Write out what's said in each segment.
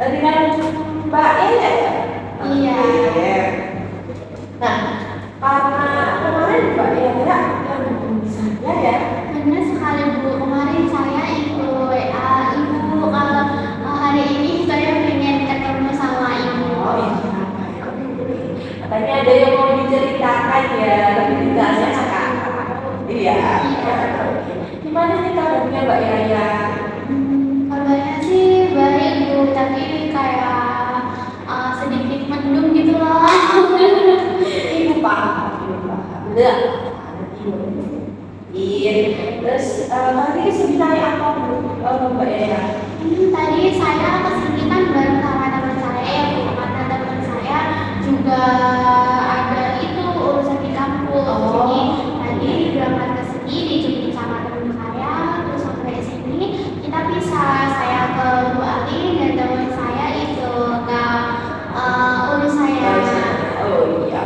Dengan Mbak Ella ya? Iya. Oke. Nah, karena kemarin Mbak Ella yang hubungi saya ya. Benar sekali Bu, kemarin saya ikut WA Ibu kalau hari ini saya pengen ketemu sama Ibu. Oh iya, katanya ada yang mau diceritakan ya, lebih detailnya sekarang. Iya. Gimana nih kabarnya Mbak Yaya? Kabarnya sih baik Bu, tapi kayak sedikit mendung gitu loh. Ibu paham. Udah. Iya. Terus hari ini sebenarnya apa Mbak Yaya? Tadi saya kesini kan bareng sama teman saya ya Bu, karena teman saya juga ada itu urusan di kampus. Jadi tadi berangkat ke sini dijemput sama teman saya, terus sampai sini kita pisah. Saya ke Bu Ali dan teman saya itu ke urus saya. Oh iya.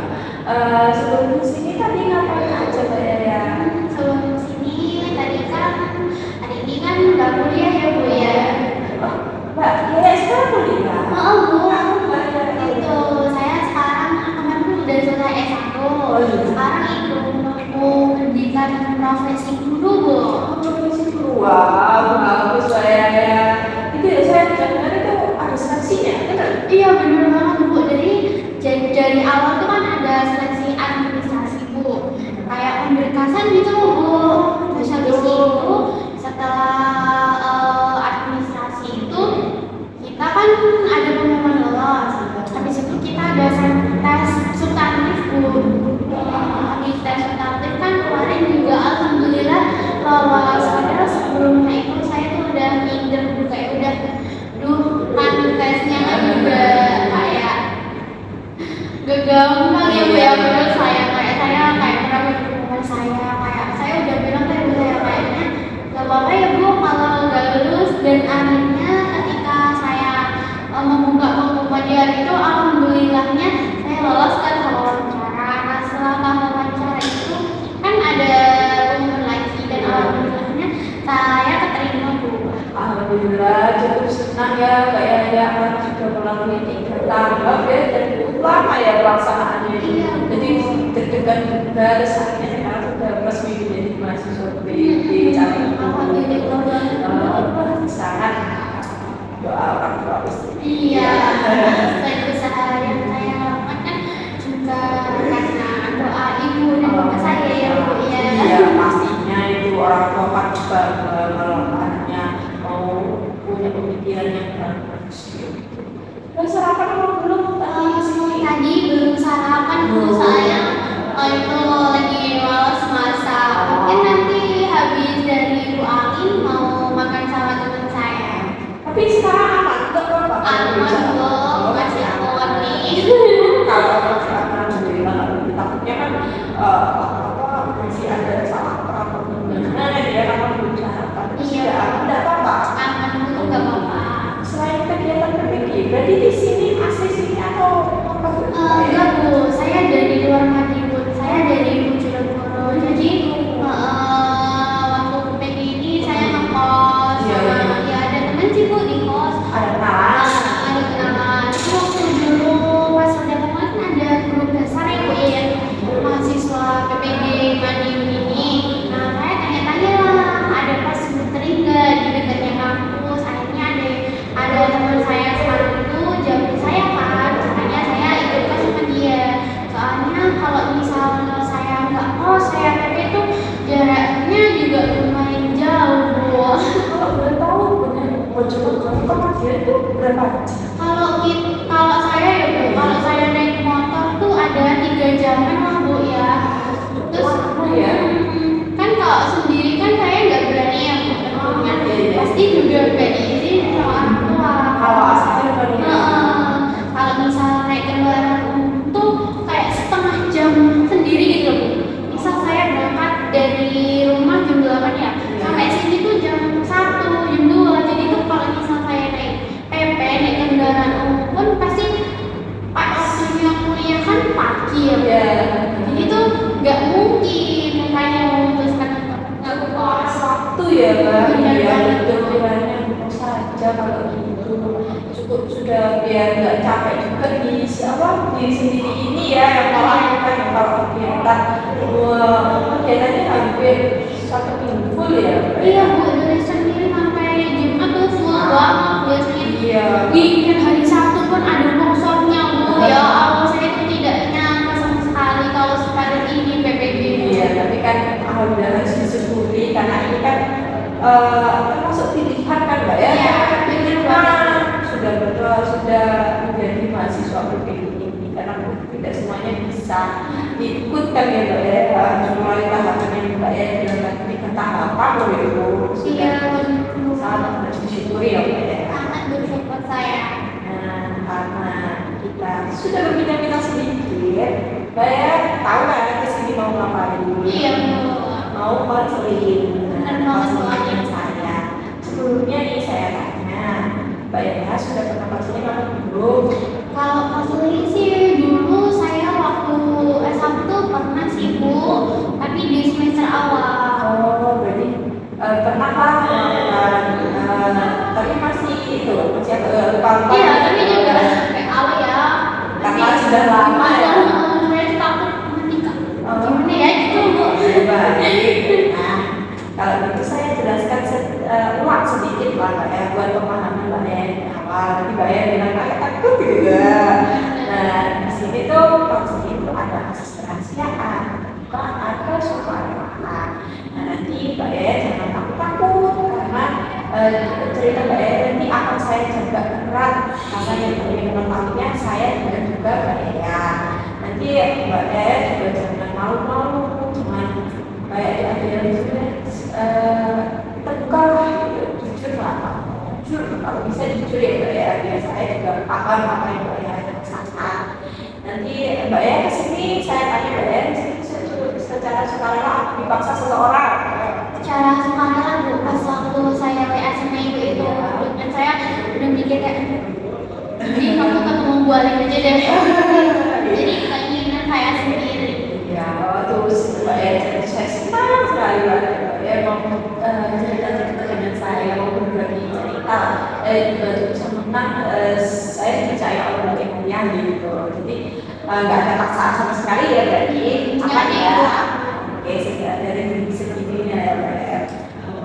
Sebelum sini tadi ngapain aja Mbak Yaya? Sebelum sini tadi kan hari ini kan nggak kuliah ya Bu ya. Mbak Yaya sekarang kuliah? Oh Bu, Mbak Yaya itu saya sekarang kemarin udah selesai S1. Sekarang itu mau pendidikan profesi guru Bu. profesi guru. Wah, bagus Mbak Yaya. Itu ya saya dengar itu ada seleksinya, benar? Iya bener banget Bu. Jadi dari awal tuh kan ada seleksi administrasi Bu. Kayak pemberkasan gitu Bu. Terus habis itu setelah administrasi itu kita kan ada pengumuman lolos. Habis itu kita ada tes substantif Bu. Habis tes substantif kan kemarin juga alhamdulillah lolos. Padahal sebelumnya itu saya tuh udah minder Bu, kayak udah kan tesnya kan juga kayak gampang ya Bu ya, menurut saya kayak pernah berhubungan kayak saya udah bilang kayak saya kayaknya gak apa-apa ya Bu kalau gak lulus, dan akhirnya ketika saya membuka pengumuman di hari itu alhamdulillahnya saya lolos kan ke wawancara. Nah setelah wawancara itu kan ada pengumuman lagi dan alhamdulillahnya saya keterima Bu. Alhamdulillah, cukup senang ya Mbak Yaya sudah melalui 3 tahap ya, dan cukup lama ya pelaksanaannya. Iya. Jadi deg-degan juga, saatnya sekarang sudah resmi menjadi mahasiswa PIB cari sangat doa orang tua istri. Iya, selain usaha yang saya lakukan kan juga karena doa ibu dan bapak saya ya Bu ya. Iya, pastinya itu orang tua pasti bangga kalau anaknya mau punya pemikiran yang bagus. Terus sarapan apa belum Tadi belum sarapan Bu, saya itu lagi males masak. Mungkin nanti habis dari Bu Alin mau makan sama teman saya. Tapi sekarang aman, enggak apa-apa. Aman Bu, masih aman nih. Kalau sekarang alhamdulillah, takutnya kan masih ada salah peraturan ya kalau bicara. Tapi tidak apa-apa. Aman Bu, nggak apa-apa. Selain kegiatan PPG, berarti di sini asli sini atau apa? Enggak Bu, saya dari luar Madiun, saya dari Bojonegoro. Jadi waktu PPG ini saya ngekos sama ya ada teman sih Bu di kos. Ada kenalan. Ada kenalan. Itu waktu dulu pas udah kemarin ada grup dasar ya Bu ya, mahasiswa PPG Madiun ini. Nah saya tanya-tanya lah, ada pas Putri nggak di dekatnya kampus. Akhirnya ada teman saya sekarang itu jawab saya kan, makanya saya ikut kos sama dia. Soalnya kalau misalnya saya nggak kos, saya PP itu jaraknya juga lumayan jauh Bu. Kalau boleh tahu, Bojonegoro ke Madiun itu berapa jam? Kalau saya ya Bu, kalau saya naik motor tuh ada 3 jaman lah Bu ya. Terus kan kalau sendiri kan saya nggak berani ya Bu, tentunya pasti juga nggak diizinin sama orang tua. Kalau asli baru Kalau misalnya naik kendaraan umum tuh kayak setengah jam sendiri gitu loh Bu. Misal saya berangkat dari rumah jam 8 ya, sampai sini tuh jam 1, jam 2. Jadi tuh kalau misal saya naik PP, naik kendaraan umum pun pasti pas waktunya kuliah kan pagi ya Bu. Jadi tuh nggak mungkin makanya memutuskan untuk nggak kos. waktu ya Mbak. Iya, Iya, betul. betul. Kiranya bisa saja kalau gitu. cukup sudah biar nggak capek juga di diri sendiri ini ya yang melakukan kalau kegiatan kegiatannya hampir 1 minggu full ya. Iya Bu, dari sendiri sampai Jumat tuh full banget biasanya. Iya. Weekend hari Sabtu pun ada workshopnya Bu. Ya Allah, saya itu tidak nyangka sama sekali kalau sepadat ini PPG. Iya, tapi kan alhamdulillah harus disyukuri karena ini kan termasuk pilihan kan Mbak ya. Iya, Pilihan sudah menjadi mahasiswa PPG ini karena tidak semuanya bisa ikut kan ya Mbak ya. Mulai tahapan yang Mbak ya bilang tadi kan tahapan loh itu Iya, sangat harus disyukuri ya Mbak ya. sangat bersyukur saya. Nah, karena kita sudah berbincang-bincang sedikit, Mbak ya tahu kan kesini mau ngapain? Iya Bu. Mau konseling. Benar banget, Bu. Konseling saya. Sebelumnya nih saya tanya, Mbak ya sudah pernah konseling atau belum? Kalau konseling sih dulu saya waktu S1 pernah sih Bu, tapi di semester awal. Oh, berarti pernah lah melakukan, tapi masih itu masih lupa. Iya, tapi juga sampai awal ya. Karena sudah lama ya. Saya takut menikah. Gimana ya gitu Bu. Baik. Nah, kalau gitu saya jelaskan ulang sedikit lah Mbak ya buat pemahaman Mbak ya di awal. Nanti Mbak ya bilang kayak takut juga. Nah, di sini tuh konseling itu ada asas kerahasiaan, bukan ada sukarelawan. Nah, nanti Mbak ya jangan takut karena cerita Mbak ya nanti akan saya jaga erat karena yang mengetahuinya saya dan juga Mbak ya. Nanti Mbak ya juga jangan malu-malu, jangan kayak ada yang terbuka jujur lah, jujur kalau bisa jujur ya Mbak ya, biar saya juga paham apa yang Mbak ya rasakan. Nanti Mbak ya kesini saya tanya Mbak ya secara sukarela dipaksa seseorang. Secara sukarela Bu, pas waktu saya WA sama ibu itu, dan saya udah mikir kayak, jadi kamu ketemu Bu Alim aja deh. Jadi keinginan saya sendiri. Ya, terus Mbak ya, saya senang sekali Mbak ya mau cerita-cerita dengan saya, mau berbagi cerita, juga bisa menang. Saya percaya Allah yang gitu, jadi nggak ada paksaan sama sekali ya berarti apa ya? Oke, sudah dari segininya ya Mbak ya.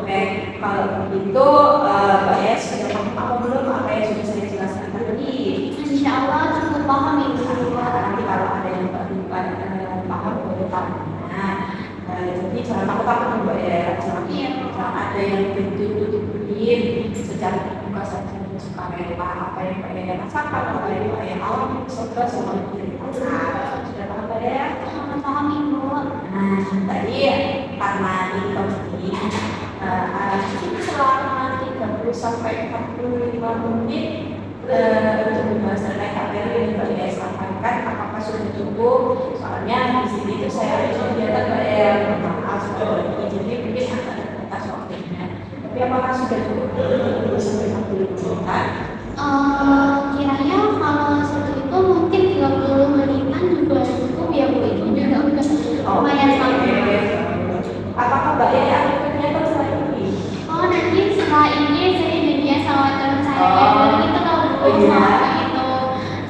Oke, kalau begitu Mbak ya sudah paham belum apa yang sudah saya jelaskan tadi? Insya Allah cukup paham ibu. Nanti kalau ada yang paham boleh tanya. Jadi jangan takut-takut Mbak ya, jangan ada yang ditutup-tutupin secara terbuka saja sukarela apa yang Mbak ya rasakan, apa yang Mbak ya alami, semoga semua diceritakan. Sudah paham Mbak ya? Paham ibu. Nah, tadi karena ini konseling, selama 30 sampai 45 menit untuk membahas terkait materi yang Mbak ya sampaikan, apakah sudah cukup? Soalnya di sini tuh saya ada kegiatan Mbak ya, maaf jadi mungkin agak terbatas waktunya. Tapi apakah sudah cukup 30 sampai 45 menit? Kiranya kalau seperti itu mungkin 30 menitan juga cukup ya Bu, itu juga udah lumayan sampai. Apakah Mbak ya ada kegiatan selain ini? Oh nanti setelah ini saya janjian sama teman saya yang dulu itu kalau soalnya itu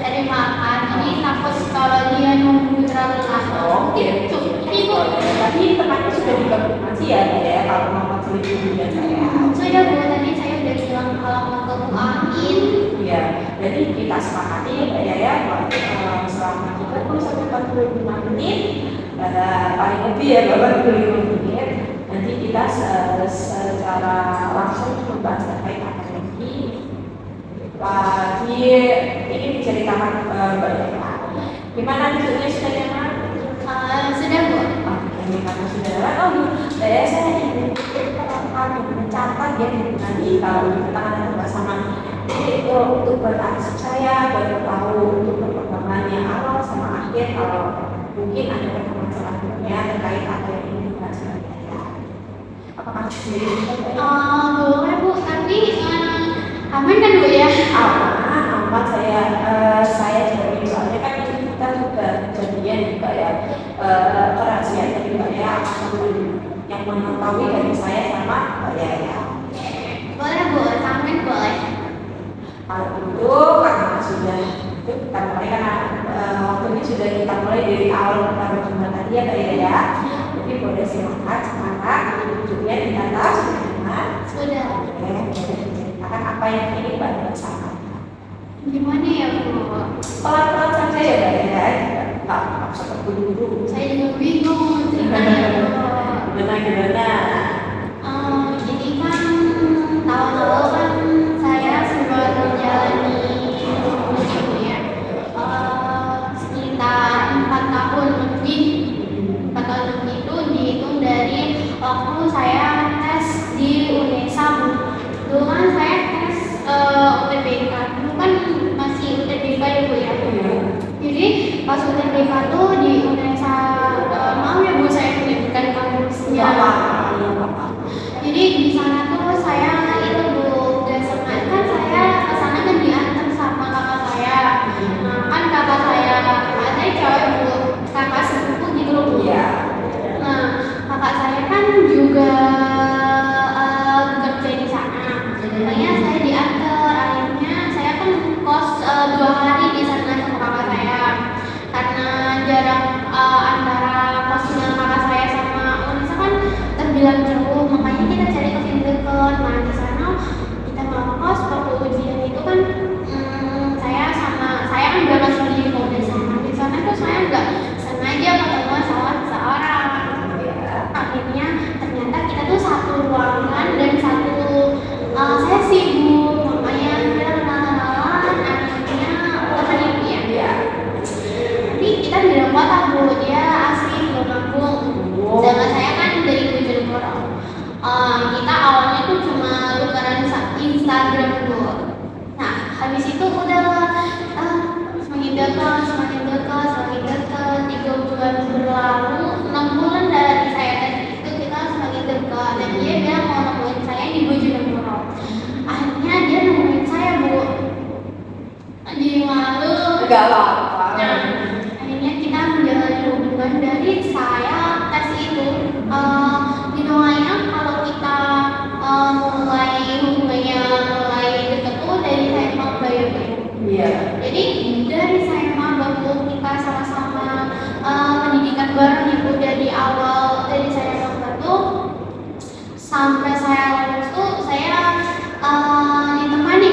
cari makan, jadi takut kalau dia nunggu terlalu lama. Gitu. Ini Bu. Tadi tempatnya sudah dikonfirmasi ya Mbak ya kalau mau konseling dengan saya. Sudah Bu, tadi saya udah bilang kalau mau ke Bu Amin. Ya, jadi kita sepakati Mbak ya selama 30 sampai 45 menit paling lebih ya Bapak 45 menit nanti kita secara langsung membahas terkait akademi ini diceritakan Mbak ya. Gimana duduknya sudah nyaman? Sudah Bu. Oke, karena sudah nyaman, saya ingin mencatat ya nanti kalau kita akan bersama untuk beraksi saya, tahu untuk perkembangannya awal sama akhir kalau mungkin ada perkembangan selanjutnya terkait apa yang ingin dibahas saya. Apakah Boleh Bu, tapi aman kan Bu ya? aman saya jadi soalnya kan kita juga jadian juga ya kerahasiaan dari Mbak ya yang mengetahui dari saya sama Mbak ya. Boleh Bu, sampai boleh. Kalau itu itu karena sudah kita mulai karena waktunya sudah kita mulai dari awal pertama Jumat tadi ya Kak ya. Jadi boleh silakan sekarang ujungnya di atas Sudah. Oke, ceritakan apa yang ingin Mbak rasakan. Gimana ya Bu? Pelan-pelan saja ya Mbak ya, nggak usah terburu-buru. Saya juga bingung ceritanya Bu. Gimana? Jadi kan tahun lalu kan saya sempat menjalani ya, sekitar 4 tahun lebih. 4 tahun lebih itu dihitung dari waktu saya tes di UNESA Bu. Dulu kan saya tes UTBK, dulu kan masih UTBK ya Bu ya. Jadi pas UTBK tuh di UNESA, maaf ya Bu saya menyebutkan kampusnya. Jadi di sana tuh saya itu Bu gak sengaja kan saya kesana kan diantar sama kakak saya. Nah kan kakak saya cewek Bu, kakak sepupu gitu loh Bu. Nah kakak saya kan juga bekerja di sana. Makanya saya diantar, akhirnya saya kan kos 2 hari di sana sama kakak saya. Karena jarak antara kosnya kakak saya sama Unesa kan terbilang jauh, makanya kita cari kos yang dekat. Nah di sana kita mau kos waktu ujian itu kan saya kan berangkat sendiri kalau di sana. Di sana tuh saya nggak sengaja ketemu sama seseorang. Akhirnya ternyata kita tuh satu ruangan dan satu sesi Bu, makanya kita kenalan. Akhirnya teman ibu ya. Tapi kita beda kota Bu, dia asli Tulungagung. Sedangkan saya kan dari Bojonegoro. Kita awalnya tuh cuma tukeran Instagram Bu. Nah habis itu udah semakin dekat. 3 bulan berlalu, 6 bulan dari saya tes itu kita semakin dekat. Dan dia bilang mau nemuin saya di Bojonegoro. Akhirnya dia nemuin saya Bu di Malu. Nah akhirnya kita menjalani hubungan dari saya tes itu. Hubungannya kalau kita mulai hubungannya mulai dekat tuh dari saya maba ya Bu. Jadi dari saya maba Bu kita sama-sama pendidikan bareng Ibu dari awal, dari saya maba tuh sampai saya lulus tuh saya ditemani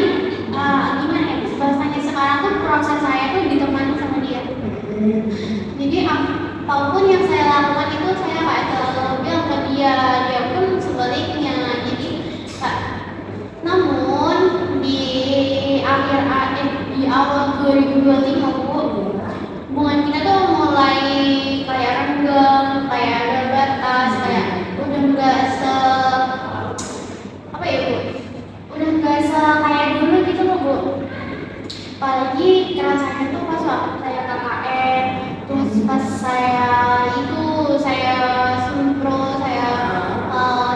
gimana ya bahasanya sekarang tuh proses saya tuh ditemani sama dia. Jadi apapun yang saya lakukan itu saya kayak terlalu bilang ke dia pun sebaliknya. Jadi namun di awal 2025 Bu, hubungan kita tuh mulai kayak renggang, kayak ada batas, kayak udah nggak apa ya Bu, udah nggak kayak dulu gitu loh Bu. Apalagi rasanya tuh pas waktu saya KKN, terus pas saya sempro, saya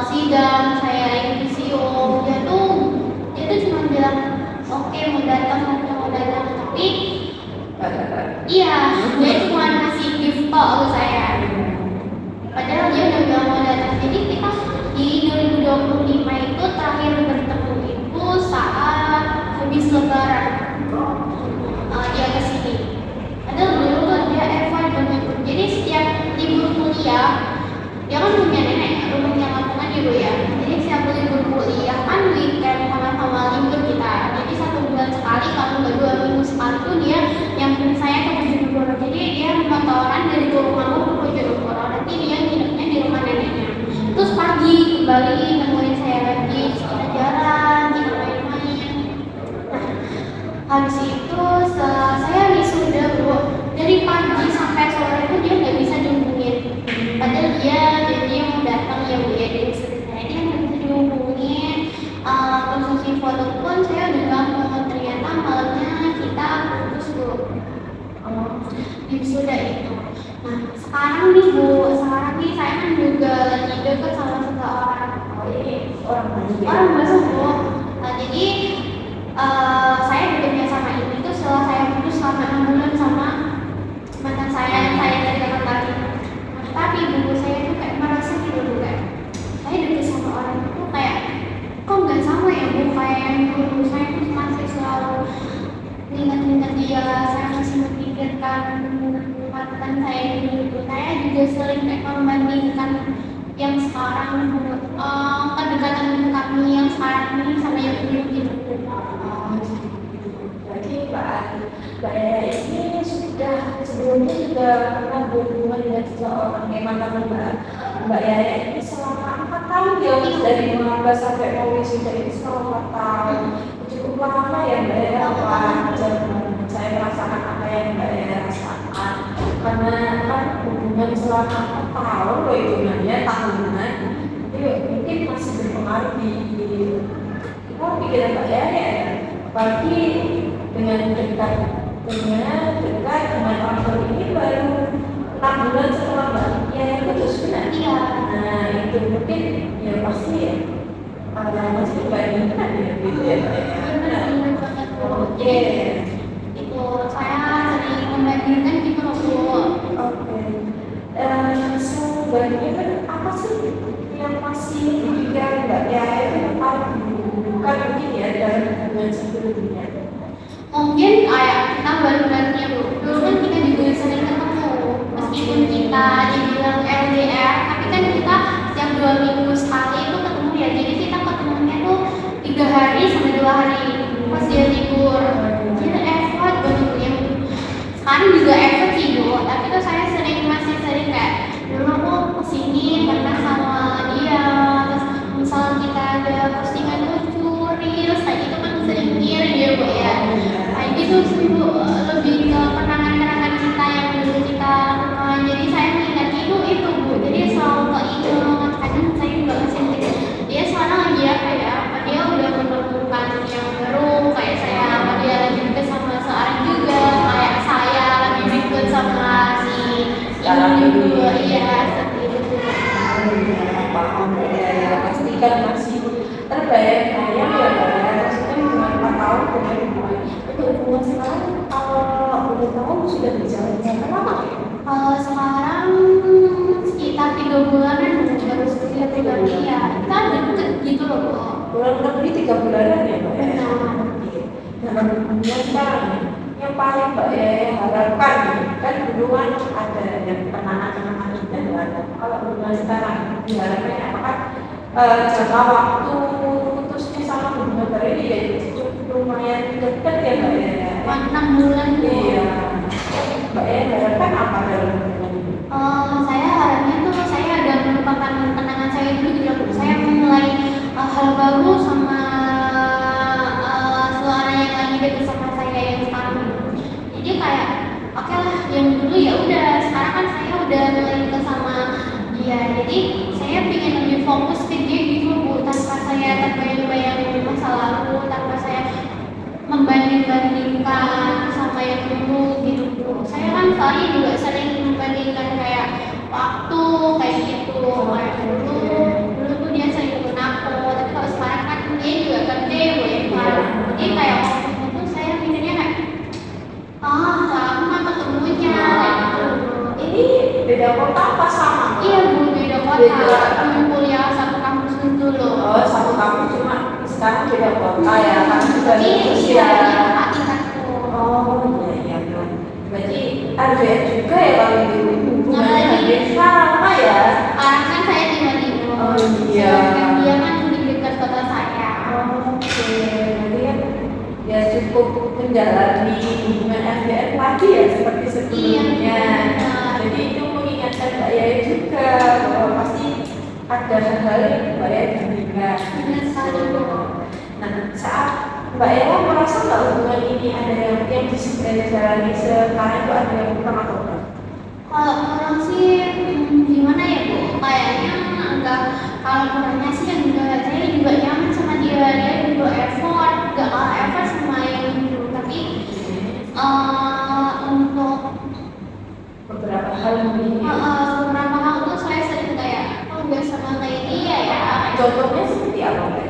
sidang, saya visio, dia tuh cuma bilang oke mau datang, tapi iya dia cuma ngasih gift kok ke saya. Padahal dia udah bilang mau datang. Jadi kita di 2025 itu terakhir bertemu itu saat habis lebaran. Dia kesini. Padahal dulu tuh dia effort banget. Jadi setiap libur kuliah, dia kan punya nenek, rumahnya Lamongan dulu ya. Jadi setiap libur kuliah kan weekend sama libur kita. Jadi 1 bulan sekali, kalau nggak 2 minggu sekali tuh dia nyamperin saya ke Bojonegoro. Jadi dia motoran dari Tulungagung ke Bojonegoro. Nanti dia nginepnya di rumah neneknya. Terus pagi kembali nemuin saya lagi, kita jalan, kita main-main. Nah, habis itu saya wisuda Bu. Dari pagi sampai sore itu dia nggak bisa dihubungin. Padahal dia janji mau datang ya Bu ya, dia nggak bisa dihubungin. Konsumsi foto pun saya udah nggak mau, ternyata malamnya kita putus Bu. Di wisuda itu. Nah sekarang nih saya kan juga lagi deket sama seseorang. Orang baru Bu. Jadi saya dekatnya sama ini tuh setelah saya putus selama 6 bulan sama mantan saya yang saya ceritakan tadi. Tapi Bu, saya tuh kayak merasa gitu Bu, kayak saya deket sama orang itu kayak kok nggak sama ya Bu, kayak yang dulu saya tuh masih selalu saya dulu. Saya juga sering kayak membandingkan yang sekarang, kedekatan kami yang sekarang ini sama yang dulu gitu. Berarti Mbak Yaya ini sebelumnya sudah pernah berhubungan dengan seseorang yang mantan Mbak Yaya ini selama 4 tahun ya, Mas, dari 15 sampai mau wisuda ini selama 4 tahun. Cukup lama ya Mbak Yaya, wajar saya merasakan apa yang Mbak Yaya rasakan. Karena kan hubungan selama 4 tahun loh hitungannya tahunan, itu mungkin masih berpengaruh di pikiran Mbak Yaya ya. Apalagi dengan dekat dengan orang baru ini baru 6 bulan setelah Mbak Yaya putus kan? Iya. Nah itu mungkin ya pasti ya masih dibandingkan ya gitu ya Mbak Yaya. Benar banget Bu. Oke. Itu saya sering membandingkan gitu loh Bu. Oke. Sebandingnya apa sih yang masih dipikiran Mbak Yaya itu yang paling bukan mungkin ya dalam hubungan sebelumnya? Mungkin kayak kita baru-barunya Bu. Dulu kan kita juga sering ketemu. Meskipun kita dibilang LDR, tapi kan kita setiap 2 minggu sekali itu ketemu ya. Jadi kita ketemunya tuh 3 hari sampai 2 hari pas dia libur. Jadi effort banget yang sekarang juga effort sih Bu. Tapi tuh saya masih sering kayak dulu aku kesini karena sama dia. Terus misal kita ada postingan lucu, reels kayak gitu kan sering ngirim ya Bu ya. Kayak gitu sih Bu, lebih ke kenangan-kenangan kita yang dulu kita lakukan. Jadi saya mengingatnya itu Bu. Jadi selalu keinget. Kadang saya juga masih mikir dia sekarang lagi apa ya? Apa dia udah menemukan yang baru kayak saya? Apa dia lagi deket sama seorang juga? Kayak saya lagi deket sama si ini juga. Iya seperti itu. Paham ya, pastikan masih terbayang-bayang ya Mbak Yaya. Maksudnya dengan 4 tahun dengan hubungan itu hubungan sekarang kalau boleh tahu sudah berjalan berapa lama ya? Kalau sekarang sekitar 3 bulanan baru sekitar 3 bulan ya. Kita deket gitu loh Bu. Kurang lebih 3 bulanan ya Mbak Yaya. Benar. Dalam hubungan sekarang yang paling Mbak Yaya harapkan kan dulu kan ada yang kenangan-kenangan dan ada. Kalau hubungan sekarang diharapkan apakah jangka waktu putusnya sama hubungan baru ini ya cukup lumayan dekat ya Mbak Yaya? 6 bulan Bu. Iya. Mbak Yaya harapkan apa dalam hubungan ini? Saya harapnya tuh saya ada melupakan kenangan saya dulu gitu loh Bu. Saya memulai hal baru sama seorang yang lagi deket sama saya yang sekarang gitu. Jadi kayak oke lah yang dulu ya udah, sekarang kan saya udah mulai deket sama dia. Jadi saya pengen lebih fokus ke dia gitu Bu, tanpa saya terbayang-bayang masa lalu, tanpa saya membanding-bandingkan sama yang dulu gitu Bu. Saya kan soalnya juga sering membandingkan kayak waktu kayak gitu. Kayak dulu tuh dia sering ikut aku, tapi kalau sekarang kan dia juga gede Bu ya kan. Jadi kayak waktu itu saya mikirnya kayak lama ketemunya kayak gitu. Ini beda kota apa sama? Iya Bu, beda kota. Kami kuliah satu kampus dulu. Oh, satu kampus cuma sekarang beda kota ya, kan sudah lulus ya. Oh iya iya. Berarti ada juga ya kalau di hubungannya hampir sama ya. Sekarang kan saya di Madinah. Oh iya. Sedangkan dia kan di dekat kota saya. Oke, berarti kan ya cukup menjalani hubungan FBF lagi ya seperti sebelumnya. Iya. Jadi itu mengingatkan Mbak Yaya juga bahwa pasti ada hal-hal yang Mbak Yaya inginkan. Benar sekali Bu. Nah, saat Mbak Yaya merasa nggak hubungan ini ada yang dijalani sekarang itu ada yang kurang atau enggak? Kalau orang sih gimana ya Bu? Kayaknya enggak. Kalau kurangnya sih enggak. Saya juga nyaman sama dia. Dia juga effort, enggak kalah effort sama yang dulu. Tapi untuk Beberapa hal mungkin. beberapa hal tuh saya sering kayak enggak sama kayak dia ya. Contohnya seperti apa Mbak?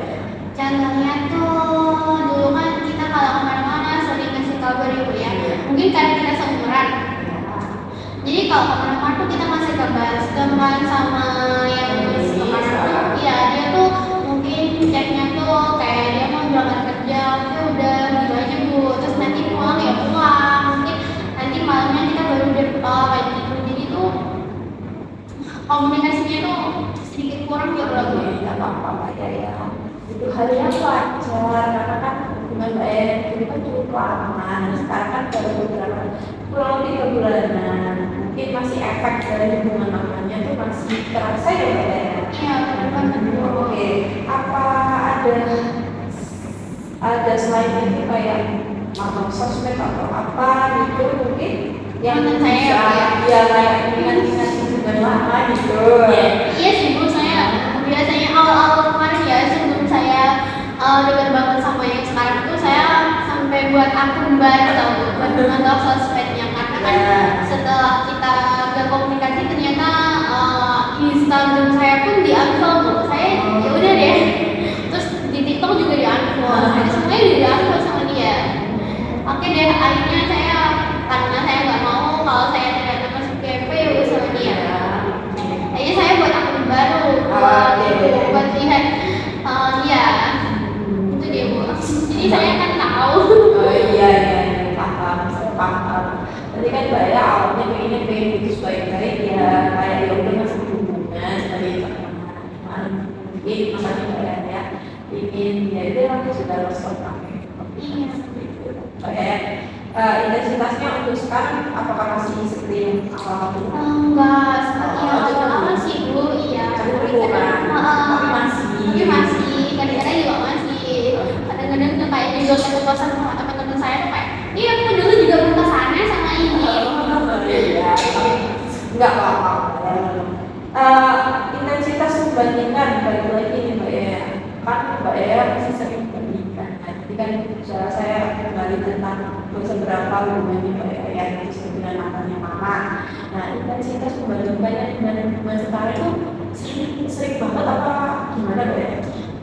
Contohnya tuh dulu kan kita kalau kemana-mana sering ngasih kabar ya Bu ya. Mungkin karena kita seumuran. Jadi kalau kemana-mana tuh kita ngasih kabar. Sedangkan sama yang sekarang tuh ya dia tuh mungkin chatnya tuh kayak dia mau berangkat kerja, oke udah gitu aja Bu. Terus nanti pulang ya pulang. Mungkin nanti malamnya kita baru kayak gitu. apa Mbak ya, itu hal yang wajar karena kan hubungan Mbak Aya itu kan cukup lama. Sekarang kan baru beberapa kurang lebih 3 bulanan, mungkin masih efek dari hubungan lamanya tuh masih terasa ya Mbak Aya. Iya, benar banget Bu. Oke, apa ada selain itu kayak atau sosmed atau apa gitu mungkin yang Menurut saya bisa ya. kayak ingat-ingat hubungan lama gitu. Iya sih Bu, saya biasanya awal-awal kemarin ya sebelum saya dekat banget sama yang sekarang itu saya sampai buat akun baru tau Bu, buat memantau sosmednya karena kan setelah kita gak komunikasi ternyata Instagram saya pun di-unfollow Bu. Saya ya udah deh. Terus di TikTok juga di-unfollow. Semuanya udah di-unfollow sama dia. Oke deh, akhirnya saya karena saya nggak mau kalau saya ternyata masuk PHP ya udah sama dia. Akhirnya saya buat akun baru buat lihat dia. Itu dia Bu. Jadi saya kan tahu. Oh iya paham, saya paham. Tadi kan Mbak ya awalnya pengen putus baik-baik ya, kayak ya udah masih hubungan dari teman, mungkin makanya Mbak ya ingin ya itu aku sudah lost kontak. Iya. Kayak intensitasnya untuk sekarang apakah masih seperti yang awal? Enggak, seperti yang awal sih Bu, iya. Tapi masih. Kadang-kadang juga masih. Kadang-kadang tuh kayak juga ketulasan sama teman-teman saya tuh kayak, iya aku dulu juga pernah kesana sama ini. Iya, nggak apa-apa. Intensitas membandingkan balik lagi nih Mbak ya, kan Mbak ya masih sering membandingkan. Jadi kan saya kembali tentang seberapa hubungannya Mbak ya itu dengan mantannya Mama. Nah intensitas membandingkannya dengan hubungan sekarang itu sering banget apa gimana Mbak ya?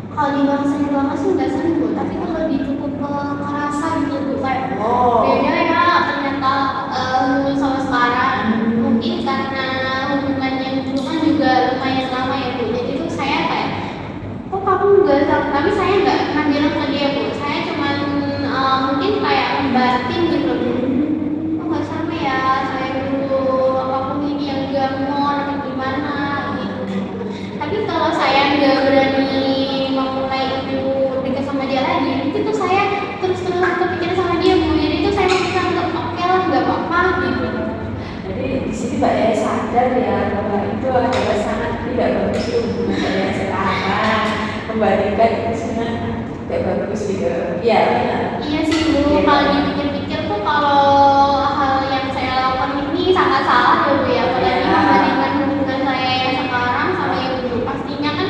Kalau dibilang sering banget sih nggak sering Bu, tapi kalau lebih cukup ngerasa gitu Bu kayak beda ya ternyata hubungan sama sekarang. Mungkin karena hubungan yang dulu kan juga lumayan lama ya Bu, jadi tuh saya kayak kok kamu nggak sama, tapi saya nggak pernah bilang ke dia Bu, saya cuman mungkin kayak membatin gitu Bu, kok nggak sama ya saya dulu, apapun ini yang gamon atau gimana gitu. Tapi kalau saya nggak berani memulai itu dekat sama dia lagi, itu tuh saya terus-terusan kepikiran sama dia Bu, jadi itu saya bisa untuk oke lah nggak apa-apa gitu. Jadi di sini Mbak ya sadar ya bahwa itu adalah sangat tidak bagus hubungan saya sekarang, membandingkan itu sangat tidak bagus gitu. Iya benar. Iya sih Bu, kalau dipikir-pikir tuh kalau hal yang saya lakukan ini sangat salah ya Bu ya, apalagi membandingkan hubungan saya yang sekarang sama yang dulu. Pastinya kan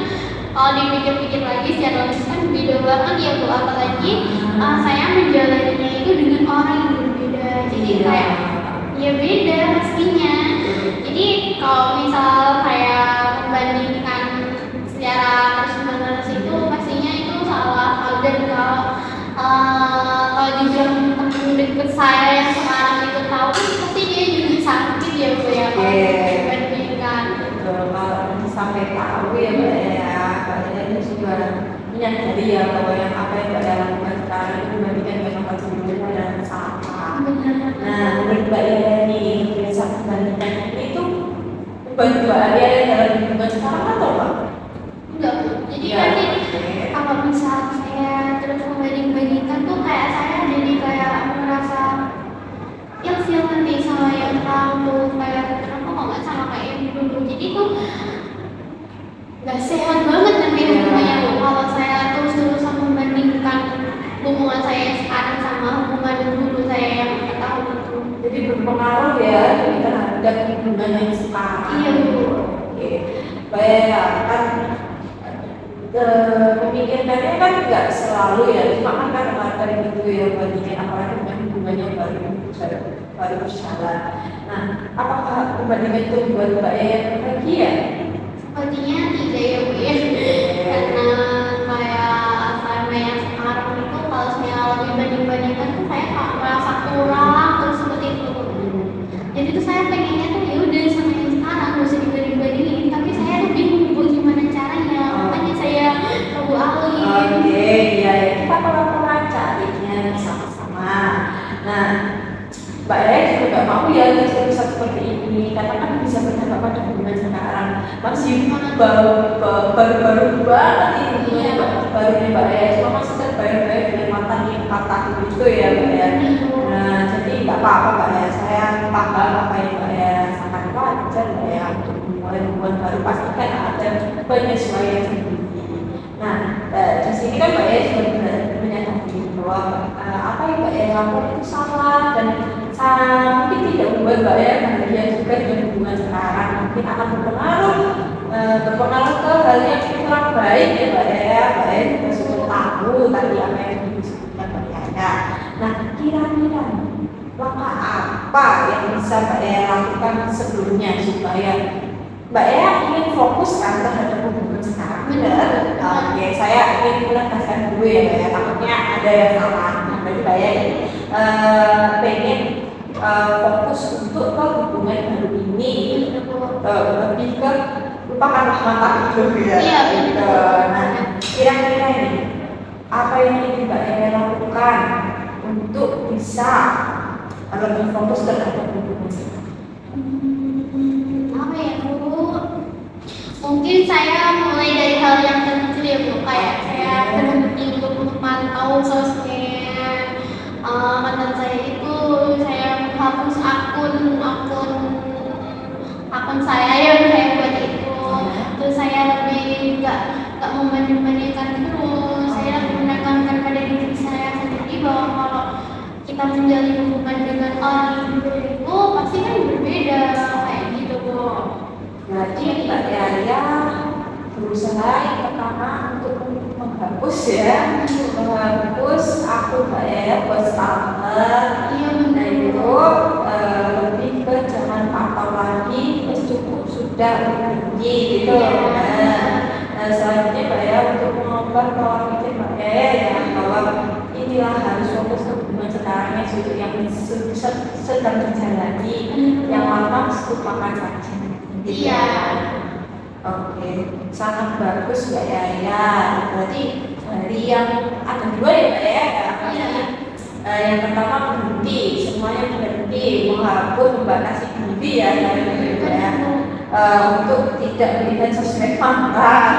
kalau dipikir-pikir lagi secara logis kan beda banget ya Bu, apalagi saya menjalaninya itu dengan orang yang berbeda, jadi kayak ya beda pastinya. Jadi kalau misal kayak membandingkan secara terus-menerus itu pastinya itu salah. Dan kalau dibilang temen deket saya yang sekarang itu tahu pasti dia juga sakit ya Bu ya kalau dibandingkan. Kalau sampai tahu ya Mbak ya, kalian itu juga menyadari ya bahwa yang apa yang Mbak lakukan sekarang itu dibandingkan dengan apa sebelumnya adalah salah. Nah, menurut Mbak ya nih, kebiasaan membandingkan itu membantu Mbak Arya dalam hubungan sekarang atau Pak? Enggak Bu, jadi nanti kalau misal saya terus membanding-bandingkan tuh kayak saya jadi kayak merasa ilfil nanti sama yang sekarang tuh, kayak kenapa kok nggak sama kayak yang dulu. Jadi tuh nggak sehat banget nanti hubungannya Bu kalau saya terus-terusan membandingkan hubungan saya yang sekarang sama hubungan dulu saya yang 4 tahun itu. Jadi berpengaruh ya terhadap hubungan yang sekarang. Iya Bu. Oke, baik kan memikirkannya kan nggak selalu ya, cuma kan kadang-kadang gitu ya bandingin apalagi dengan hubungan yang baru berjalan. Nah, apakah pembandingan itu membuat Mbak yang bahagia? Sepertinya tidak ya Bu ya, karena kayak sama yang sekarang itu kalau saya lagi banding-bandingkan tuh saya kayak merasa kurang terus seperti itu. Jadi tuh saya pengennya tuh ya udah sama yang sekarang gak usah dibanding-bandingin, tapi saya tuh bingung Bu gimana caranya, makanya saya ke Bu Ali. Oke, ya kita pelan-pelan carinya sama-sama. Nah, Mbak Aya juga nggak mau mau ya bisa seperti ini karena kan bisa berdampak pada hubungan sekarang masih baru banget ini hubungannya baru nih Mbak ya, cuma masih terbayang-bayang dengan mantan yang patah gitu ya Mbak ya. Nah jadi nggak apa-apa Mbak ya, saya paham apa yang Mbak ya sangat wajar Mbak ya untuk hubungan baru pastikan ada penyesuaian sendiri. Nah di sini kan Mbak ya sudah menyadari bahwa apa yang Mbak ya lakukan itu salah dan mungkin tidak membuat Mbak ya bahagia juga dengan hubungan sekarang, mungkin akan berpengaruh ke hal yang kurang baik ya Mbak ya. Mbak ya juga sudah tahu tadi apa yang disebutkan Mbak ya. Nah kira-kira langkah apa yang bisa Mbak ya lakukan sebelumnya supaya Mbak ya ingin fokus kan terhadap hubungan sekarang? Benar. Oke, saya ingin menegaskan dulu ya Mbak ya, takutnya ada yang salah. Berarti Mbak ya pengen fokus untuk ke hubungan baru ini, lebih ke lupakanlah mantan itu ya. Iya, Nah, kira-kira ini apa yang ingin Mbak ya lakukan untuk bisa lebih fokus terhadap hubungan sekarang? Apa ya Bu? Mungkin saya mulai dari hal yang kecil ya Bu, kayak saya berhenti untuk memantau sosmed mantan saya itu, saya menghapus akun saya yang saya buat itu, terus saya lebih nggak membanding-bandingkan terus, saya lebih menekankan pada diri saya sendiri bahwa kalau kita menjalin hubungan dengan orang yang berbeda itu pasti kan berbeda kayak gitu Bu. Berarti Mbak Yaya berusaha yang pertama untuk menghapus akun Mbak Yaya buat stalker. Iya Nah benar itu lebih ke jangan pantau lagi, cukup sudah berhenti gitu. Nah selanjutnya Mbak Yaya untuk mengubah pola pikir Mbak Yaya ya bahwa inilah harus fokus ke hubungan sekarang yang sedang terjalani, yang lama lupakan saja. Iya. Oke, sangat bagus Mbak Yaya. Berarti dari yang ada dua ya Mbak Yaya. Iya. Yang pertama berhenti, semuanya berhenti, menghapus, membatasi diri ya untuk tidak melihat sosmed mantan.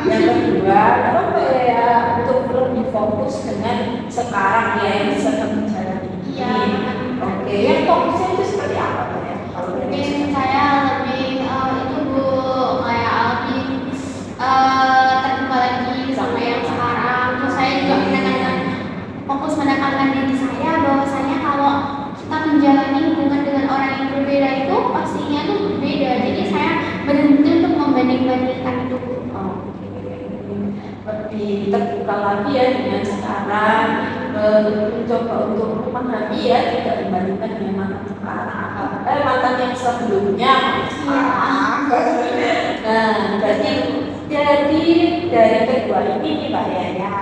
Yang kedua, apa Mbak Yaya untuk lebih fokus dengan sekarang ya yang sedang menjalani. Iya. Oke, yang fokusnya itu seperti apa Mbak Yaya? Mungkin saya lebih itu Bu, kayak lebih terbuka lagi sama yang sekarang. Terus saya juga menekankan diri saya bahwasanya kalau kita menjalani hubungan dengan orang yang berbeda itu pastinya tuh berbeda. Jadi saya berhenti untuk membanding-bandingkan itu. Lebih terbuka lagi ya dengan sekarang, mencoba untuk memahami ya, tidak dibandingkan dengan mantan sekarang, mantan yang sebelumnya. Nah, berarti dari kedua ini nih Mbak Yaya,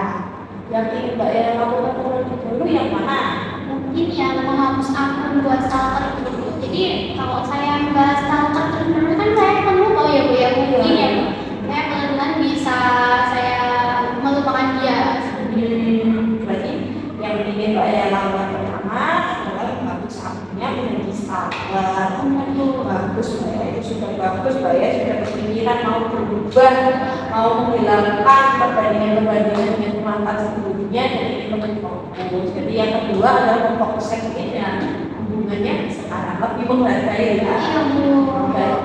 yang ingin Mbak Yaya lakukan terlebih dahulu yang mana? Mungkin yang menghapus akun buat stalker itu. Jadi kalau saya bahas stalker terus kan saya perlu tahu ya Bu ya, mungkin ya saya pelan-pelan bisa saya melupakan dia. Berarti yang ingin Mbak Yaya lakukan pertama adalah menghapus akunnya menjadi stalker. Bagus Mbak Yaya, itu sudah bagus Mbak Yaya, sudah berpikiran mau berubah, mau menghilangkan perbandingan dengan mantan sebelumnya dan ingin lebih fokus. Jadi yang kedua adalah memfokuskan hubungannya sekarang, lebih menghargai ya. Iya Bu.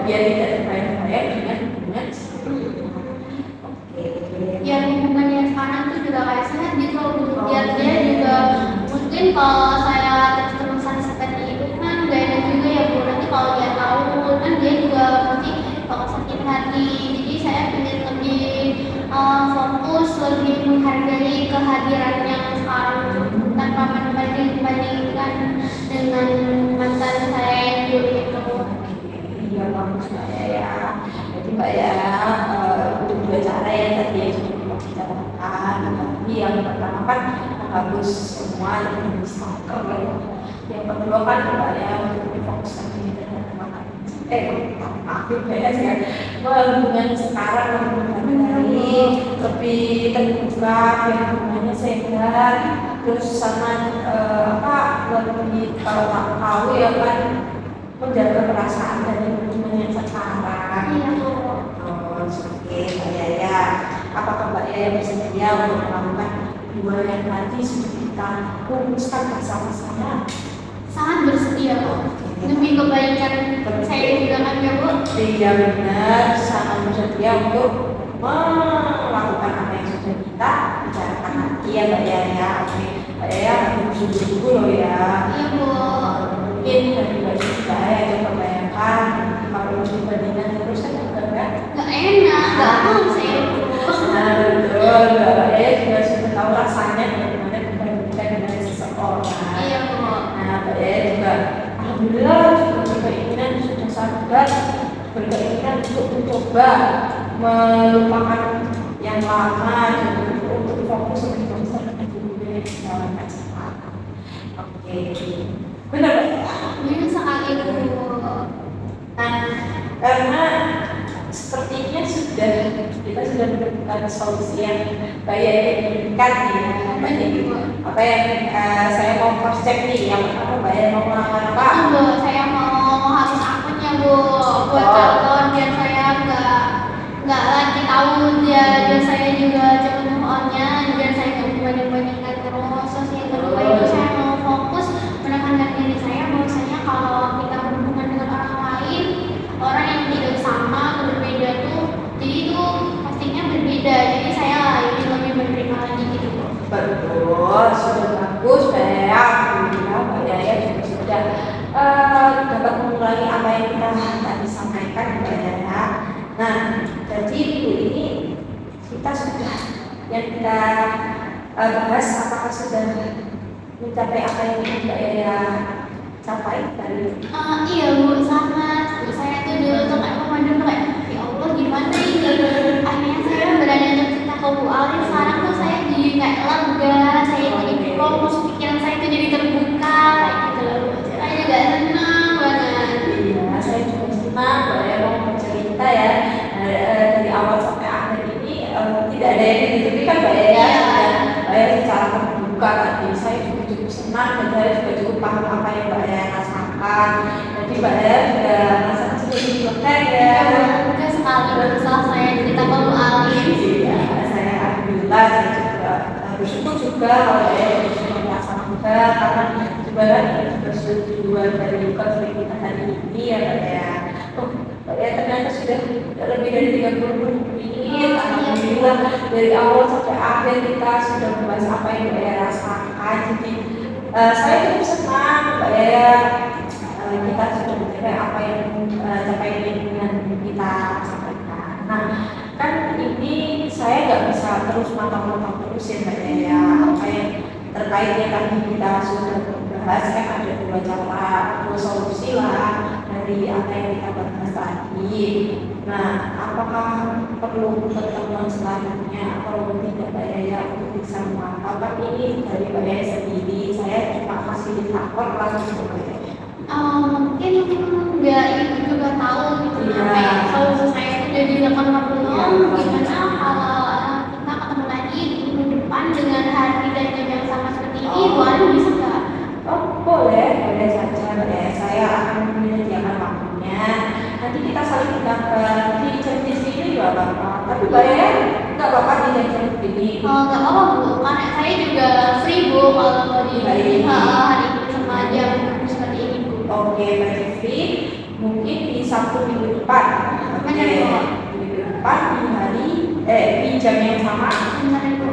Biar tidak terbayang-bayang dengan hubungan sebelumnya. Ya hubungannya sekarang tuh juga kayak sehat gitu Bu. Biar dia juga mungkin kalau saya terus-terusan seperti itu kan gak enak juga ya Bu. Nanti kalau dia tahu kan dia juga pasti bakal sakit hati. Jadi saya ingin lebih fokus, lebih menghargai kehadirannya sekarang tanpa membanding-bandingkan dengan mantan saya yang dulu itu. Iya bagus Mbak Yaya. Jadi Mbak Yaya untuk dua cara yang tadi yang sudah dibicarakan. Tapi yang pertama kan menghapus semua yang stalker. Yang kedua kan Mbak Yaya untuk difokuskan diri terhadap maaf ya sih. Hubungan sekarang lebih terbuka, yang hubungannya sehat, terus sama lebih kalau tahu ya kan menjaga perasaan dari hubungan yang sekarang. Iya Bu. Oh, oke, Mbak Yaya. Apakah Mbak Yaya bersedia untuk melakukan hubungan yang nanti sudah kita rumuskan bersama-sama? Sangat bersedia Bu. Demi kebaikan saya juga kan ya Bu. Iya benar, sangat bersedia untuk melakukan apa yang sudah kita bicarakan nanti ya Mbak Yaya. Oke, Mbak Yaya nanti sungguh-sungguh loh ya. Iya Bu. Mungkin dari Mbak Yaya coba bayangkan kalau dibandingkan terus kan juga enggak. Gak enak, gak mau saya Bu. Nah betul, Mbak Yaya juga sudah tahu rasanya bagaimana dibandingkan dengan seseorang. Iya Bu. Nah Mbak Yaya juga alhamdulillah juga berkeinginan sudah sadar, berkeinginan untuk mencoba melupakan yang lama dan untuk fokus lebih besar pada hubungan yang dijalankan sekarang. Oke, benar Mbak ya? Benar sekali Bu. Nah, karena sepertinya kita sudah menemukan solusi yang Mbak inginkan ya. Apa yang saya mau cross check nih, yang pertama Mbak Yaya mau melakukan apa? Bu, saya mau habis akunnya Bu, buat calon biar saya nggak lagi tahu dia dan saya juga cepat move on-nya, biar saya nggak dibanding-bandingkan terus. Terus yang kedua itu saya mau fokus menekankan diri saya bahwasanya kalau kita berhubungan dengan orang lain, orang yang tidak sama atau berbeda tuh, jadi itu pastinya berbeda. Jadi saya lebih menerima lagi gitu Bu. Betul, sudah bagus Mbak Yaya. Alhamdulillah Mbak Yaya juga sudah dapat mengulangi apa yang kita tadi sampaikan Mbak Yaya. Nah, jadi minggu ini kita sudah yang kita bahas apakah sudah mencapai apa yang ingin Mbak Yaya capai tadi? Iya Bu, sangat. Saya tuh dulu tuh kayak pemandu kayak, ya Allah gimana ini? Akhirnya saya berani untuk cerita ke Bu Alin. Sekarang tuh saya jadi kayak lega, saya jadi fokus, pikiran saya tuh jadi terbuka kayak gitu loh. Saya juga senang banget. Iya, saya juga senang Mbak Yaya mau bercerita ya. Dari awal sampai akhir ini tidak ada yang ditutupi kan Mbak Yaya. Mbak Yaya secara terbuka tadi. Saya juga cukup senang dan saya juga cukup paham apa yang Mbak Yaya rasakan. Jadi Mbak Yaya juga merasakan seperti lega ya. Lega sekali setelah saya cerita ke Bu Alin. Iya, saya alhamdulillah saya juga bersyukur juga kalau Mbak Yaya juga merasa lega karena sebenarnya ini juga tujuan dari konflik kita hari ini ya Mbak Yaya. Mbak Yaya ternyata sudah lebih dari 30 menit. Alhamdulillah dari awal sampai akhir kita sudah membahas apa yang Mbak Yaya rasakan. Jadi saya cukup senang Mbak Yaya kita sudah mencapai apa yang capaian yang kita sampaikan. Nah, kan ini saya nggak bisa terus matang-matang terus ya Mbak Yaya. Apa yang terkait yang tadi kita sudah bahas kan ada dua solusi lah dari apa yang kita bahas tadi. Nah, apakah perlu pertemuan selanjutnya atau tidak Mbak Yaya untuk bisa memantau? Ini dari Mbak Yaya sendiri, saya cuma fasilitator langsung Mbak Yaya. Mungkin nggak itu juga tahu gitu kayak solusi saya itu jadi teman belum gimana kalau kita ketemu lagi di minggu depan dengan hari dan jam yang sama seperti ini Bu Alin bisa nggak? Oh boleh saja Mbak Yaya. Saya akan menyediakan waktunya. Nanti kita saling di janji sini juga apa-apa. Tapi Mbak Yaya nggak apa-apa di janji begini. Nggak apa-apa Bu, karena saya juga free Bu kalau di hari ini sama jam seperti ini Bu. Oke, Mbak Jeffrey, mungkin di Sabtu minggu depan. Oke, minggu depan di jam yang sama.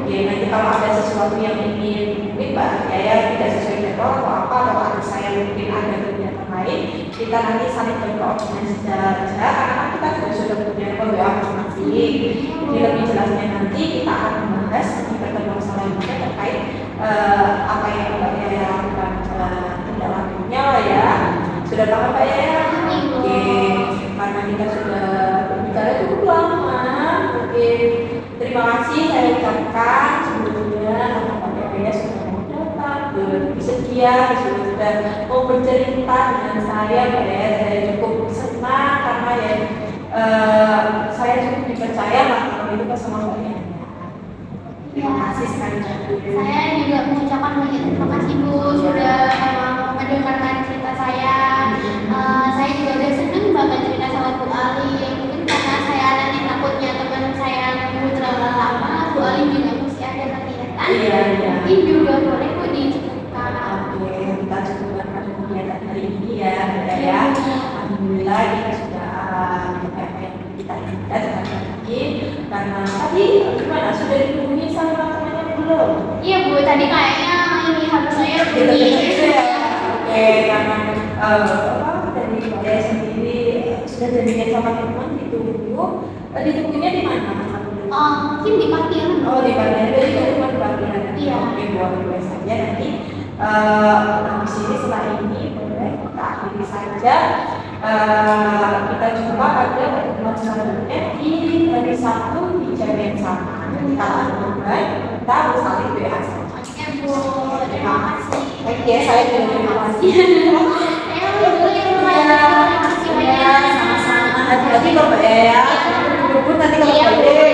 Oke, nanti kalau ada sesuatu yang ingin mungkin Mbak Yaya tidak sesuai jadwal atau apa, atau ada saya mungkin ada kegiatan lain, kita nanti saling berkoordinasi saja karena kita juga sudah punya WA masing-masing. Jadi lebih jelasnya nanti kita akan membahas di pertemuan selanjutnya terkait apa yang Mbak Yaya lakukan tindak lanjutnya lah ya. Sudah paham Mbak Yaya? Oke, karena kita sudah berbicara cukup lama. Oke, terima kasih saya ucapkan sebelumnya karena Mbak Yaya sudah mau datang, bersedia, sudah mau bercerita dengan saya. Mbak Yaya, saya cukup senang karena ya saya cukup dipercaya lah kalau itu sama Mbak Yaya. Terima kasih sekali lagi. Saya juga mengucapkan banyak terima kasih Bu sudah mendengarkan cerita saya. Saya kita sudah apa yang kita inginkan lagi. Karena tadi gimana sudah dihubungi sama temannya belum? Iya Bu, tadi kayaknya ini harus saya Kita bunyi. ya. Oke, karena apa dari saya sendiri sudah janjian sama teman ditunggu. Ditunggunya di mana? Mungkin di parkiran. Oh di bagian dari teman bagian. Iya. Oke buat saja nanti. Di sini setelah ini boleh kita akhiri saja. Kita jumpa pada pertemuan selanjutnya di hari Sabtu di jam yang sama. Kita lakukan kita saling WA saja. Oke Bu, terima kasih. Oke, saya juga terima kasih. Saya dulu ya Bu. Terima kasih Ya, banyak. sama-sama. Hati-hati Bapak ya. Nanti kalau Iya, Bu. balik